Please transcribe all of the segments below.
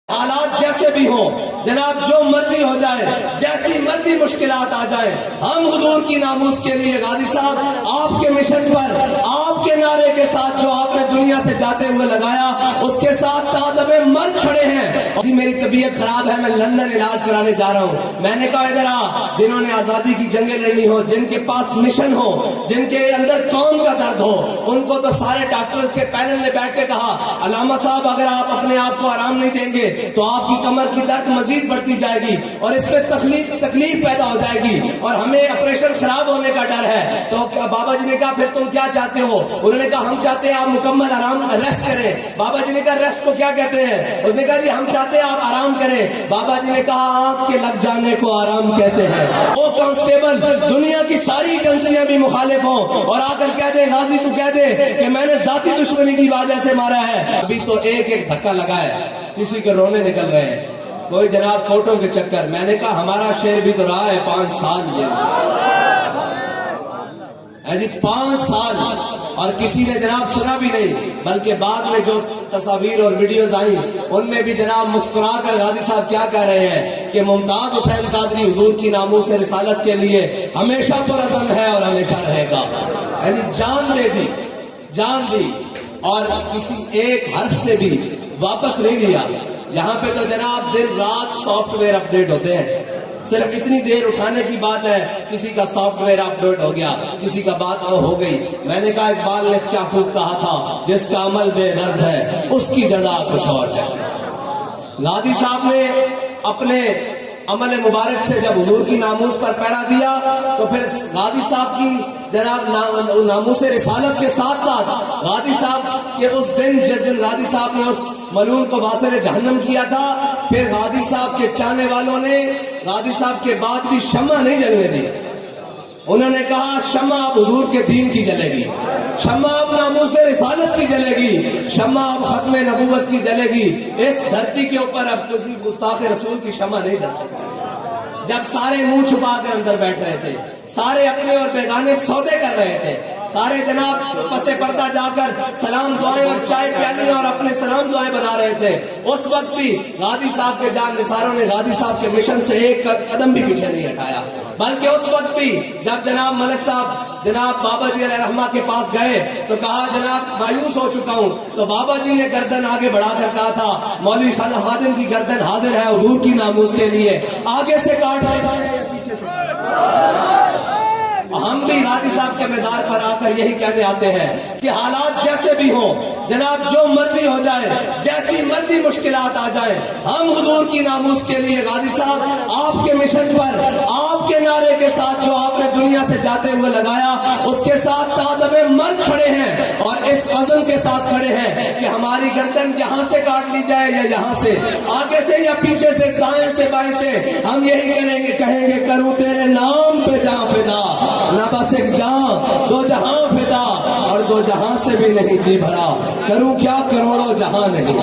حالات جیسے بھی ہوں جناب، جو مرضی ہو جائے، جیسی مرضی مشکلات آ جائیں، ہم حضور کی ناموس کے لیے غازی صاحب آپ کے مشن پر، آپ کے نعرے کے ساتھ جو آپ نے دنیا سے جاتے ہوئے لگایا، اس کے ساتھ تعدب مرد کھڑے ہیں۔ جی میری طبیعت خراب ہے، میں لندن علاج کرانے جا رہا ہوں۔ میں نے کہا ادھر آ، جنہوں نے آزادی کی جنگیں لڑنی ہو، جن کے پاس مشن ہو، جن کے اندر قوم کا درد ہو، ان کو تو سارے ڈاکٹرز کے پینل میں بیٹھ کے کہا علامہ صاحب اگر آپ اپنے آپ کو آرام نہیں دیں گے تو آپ کی کمر کی درد مزید بڑھتی جائے گی اور اس پہ تکلیف پیدا ہو جائے گی اور ہمیں آپریشن خراب ہونے کا ڈر ہے۔ تو بابا جی نے کہا پھر تم کیا چاہتے ہو؟ انہوں نے کہا ہم چاہتے ہیں آپ مکمل آرام ریسٹ کریں۔ بابا جی نے کہا ریسٹ کو کیا کہتے ہیں؟ اس نے کہا جی ہم چاہتے ہیں آپ آرام کریں۔ بابا جی نے کہا آنکھ کے لگ جانے کو آرام کہتے ہیں۔ وہ کانسٹیبل دنیا کی ساری ایجنسیاں بھی مخالف ہوں اور آ کر کہہ دے غازی تو کہہ دے کہ میں نے ذاتی دشمنی کی وجہ سے مارا ہے۔ ابھی تو ایک ایک دھکا لگا ہے، کسی کے رونے نکل رہے ہیں، کوئی جناب کوٹوں کے چکر۔ میں نے کہا ہمارا شیر بھی تو رہا ہے 5 سال جی 5 سال، اور کسی نے جناب سنا بھی نہیں، بلکہ بعد میں جو تصاویر اور ویڈیوز آئیں ان میں بھی جناب مسکرا کر غازی صاحب کیا کہہ رہے ہیں کہ ممتاز حسین قادری حضور کی ناموس رسالت کے لیے ہمیشہ پرعزم ہے اور ہمیشہ رہے گا۔ یعنی جان دے دی، جان دی، اور کسی ایک حرف سے بھی واپس نہیں لیا۔ یہاں پہ تو جناب دن رات سافٹ ویئر اپڈیٹ ہوتے ہیں، صرف اتنی دیر اٹھانے کی بات ہے، کسی کا سافٹ ویئر اپڈیٹ ہو گیا، کسی کا بات ہو گئی۔ میں نے کہا اقبال نے کیا خوب کہا تھا، جس کا عمل بے غرض ہے اس کی جزا کچھ اور ہے۔ غازی صاحب نے اپنے عمل مبارک سے جب حضور کی ناموس پر پہرا دیا تو پھر غازی صاحب کی جناب ناموس رسالت کے ساتھ ساتھ غازی صاحب کے اس دن جس دن غازی صاحب نے اس ملعون کو واصل جہنم کیا تھا، پھر غازی صاحب کے چاہنے والوں نے غازی صاحب کے بعد بھی شمع نہیں جلنے دی۔ انہوں نے کہا شمع اب حضور کے دین کی جلے گی، شمع اب ناموس رسالت کی جلے گی، شمع اب ختم نبوت کی جلے گی۔ اس دھرتی کے اوپر اب کسی گستاخ رسول کی شمع نہیں جل سکتی۔ جب سارے منہ چھپا کے اندر بیٹھ رہے تھے، سارے اپنے اور بیگانے سودے کر رہے تھے، سارے جناب پس پردہ جا کر سلام دعائیں اور چائے پیالی اور اپنے سلام دعائیں بنا رہے تھے، اس وقت بھی غازی صاحب کے جان نثاروں نے غازی صاحب کے مشن سے ایک قدم بھی پیچھے نہیں ہٹایا۔ بلکہ اس وقت بھی جب جناب ملک صاحب جناب بابا جی علیہ رحمہ کے پاس گئے تو کہا جناب مایوس ہو چکا ہوں، تو بابا جی نے گردن آگے بڑھا کر کہا تھا مولوی خالد خادم کی گردن حاضر ہے حضور کی ناموس کے لیے، آگے سے کاٹ رہے پیچھے سے۔ ہم بھی غازی صاحب کے مزار پر آ کر یہی کہنے آتے ہیں کہ حالات جیسے بھی ہوں جناب، جو مرضی ہو جائے، جیسی مرضی مشکلات آ جائیں، ہم حضور کی ناموس کے لیے غازی صاحب آپ کے مشن پر، آپ کے نعرے کے ساتھ جو آپ نے دنیا سے جاتے ہوئے لگایا، اس کے ساتھ تعدب مرد کھڑے ہیں اور اس عزم کے ساتھ کھڑے ہیں کہ ہماری گردن یہاں سے کاٹ لی جائے یا یہاں سے، آگے سے یا پیچھے سے، دائیں سے بائیں سے، ہم یہی کہیں گے کروں تیرے نام پہ جاں فدا، نہ بس ایک جہاں دو جہاں فدا، اور دو جہاں سے بھی نہیں جی بھرا، کروں کیا کروڑوں جہاں نہیں۔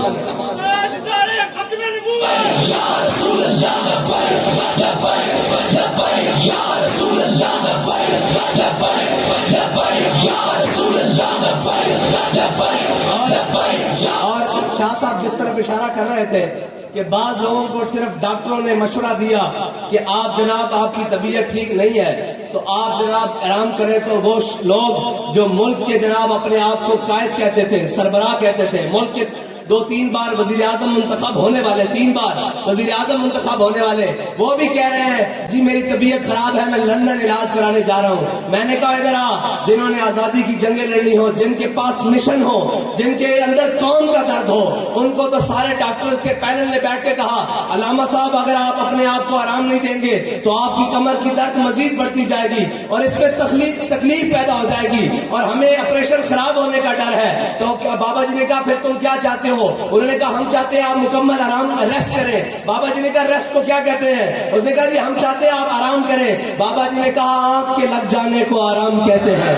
یا رسول اللہ لبیک لبیک لبیک، یا رسول اللہ لبیک لبیک لبیک، یا رسول اللہ لبیک لبیک لبیک۔ اور شاہ صاحب جس طرف اشارہ کر رہے تھے کہ بعض لوگوں کو صرف ڈاکٹروں نے مشورہ دیا کہ آپ جناب آپ کی طبیعت ٹھیک نہیں ہے تو آپ جناب آرام کریں، تو وہ لوگ جو ملک کے جناب اپنے آپ کو قائد کہتے تھے، سربراہ کہتے تھے، ملک کے 2-3 بار وزیر اعظم منتخب ہونے والے، 3 بار وزیر اعظم منتخب ہونے والے، وہ بھی کہہ رہے ہیں جی میری طبیعت خراب ہے، میں لندن علاج کرانے جا رہا ہوں۔ میں نے کہا ادھر آ، جنہوں نے آزادی کی جنگیں لڑنی ہو، جن کے پاس مشن ہو، جن کے اندر قوم کا درد ہو، ان کو تو سارے ڈاکٹرز کے پینل میں بیٹھ کے کہا علامہ صاحب اگر آپ اپنے آپ کو آرام نہیں دیں گے تو آپ کی کمر کی درد مزید بڑھتی جائے گی اور اس پہ تکلیف پیدا ہو جائے گی اور ہمیں آپریشن خراب ہونے کا ڈر ہے۔ تو بابا جی نے کہا پھر تم کیا چاہتے ہو؟ انہوں نے کہا ہم چاہتے ہیں آپ مکمل آرام ریسٹ کریں۔ بابا جی نے کہا ریسٹ کو کیا کہتے ہیں؟ اس نے کہا جی ہم چاہتے ہیں آپ آرام کریں۔ بابا جی نے کہا آنکھ کے لگ جانے کو آرام کہتے ہیں،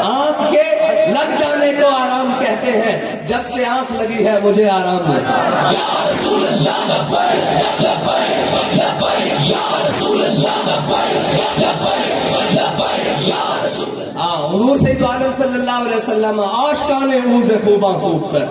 آنکھ کے لگ جانے کو آرام کہتے ہیں، جب سے آنکھ لگی ہے مجھے آرام ہے۔ یا رسول اللہ لبیک لبیک لبیک، یا رسول اللہ لبیک لبیک لبیک، یا رسول اللہ۔ حضور سید عالم صلی اللہ علیہ وسلم عاشقان اوز خوباں خوب تر،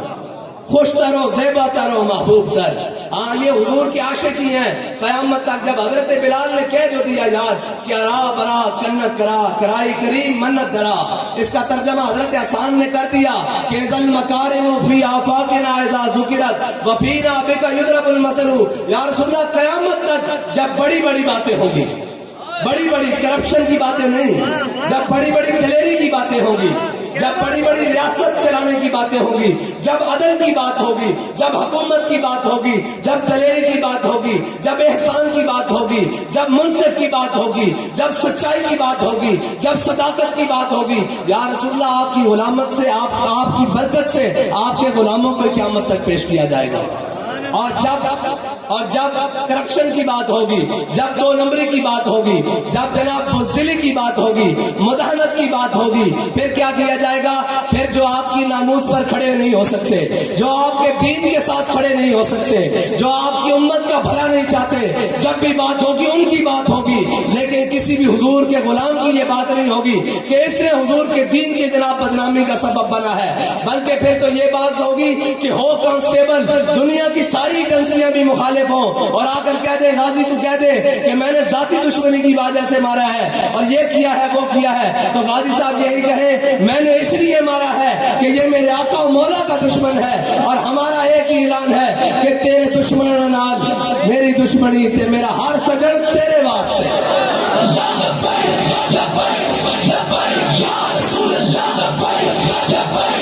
خوش تر و زیبا تر و محبوب تر، ہاں یہ حضور کے عاشقی ہیں. قیامت تک جب حضرت بلال نے کہہ جو دیا یار کہ ارا برا کنت کرا کرائی کریم منت درا، اس کا ترجمہ حضرت حسان نے کر دیا کہ ذل مکارم فی آفاقنا اذا ذکرت وفینا بک یضرب المثل. یا رسول اللہ قیامت تک جب بڑی بڑی باتیں ہوں گی، بڑی بڑی کرپشن کی باتیں نہیں، جب بڑی بڑی دلیری کی باتیں ہوں گی، جب بڑی بڑی ریاست چلانے کی باتیں ہوں گی، جب عدل کی بات ہوگی، جب حکومت کی بات ہوگی، جب دلیری کی بات ہوگی، جب احسان کی بات ہوگی، جب منصف کی بات ہوگی، جب سچائی کی بات ہوگی، جب صداقت کی بات ہوگی، یا رسول اللہ آپ کی غلامت سے، آپ کی برکت سے آپ کے غلاموں کو قیامت تک پیش کیا جائے گا. اور جب کرپشن کی بات ہوگی، جب دو نمبری کی بات ہوگی، جب جناب بزدلی کی بات ہوگی، مداہنت کی بات ہوگی، پھر کیا کیا جائے گا؟ پھر جو آپ کی ناموس پر کھڑے نہیں ہو سکتے، جو آپ کے دین کے ساتھ کھڑے نہیں ہو سکتے، جو آپ کی امت کا بھلا نہیں چاہتے، جب بھی بات ہوگی ان کی بات ہوگی. لیکن کسی بھی حضور کے غلام کی یہ بات نہیں ہوگی کہ اس نے حضور کے دین کی جناب بدنامی کا سبب بنا ہے، بلکہ پھر تو یہ بات ہوگی کہ ہو کانسٹیبل دنیا کی ساری ایجنسیاں بھی مخالف ہوں اور آ کر کہہ دے غازی تو کہہ دے کہ میں نے ذاتی دشمنی کی وجہ سے مارا ہے اور یہ کیا ہے وہ کیا ہے، تو غازی صاحب یہی کہیں میں نے اس لیے مارا ہے کہ یہ میرے آقا و مولا کا دشمن ہے، اور ہمارا ایک ہی اعلان ہے کہ تیرے دشمن نال میری دشمنی تے میرا ہر سجن تیرے واسطے. یا رسول اللہ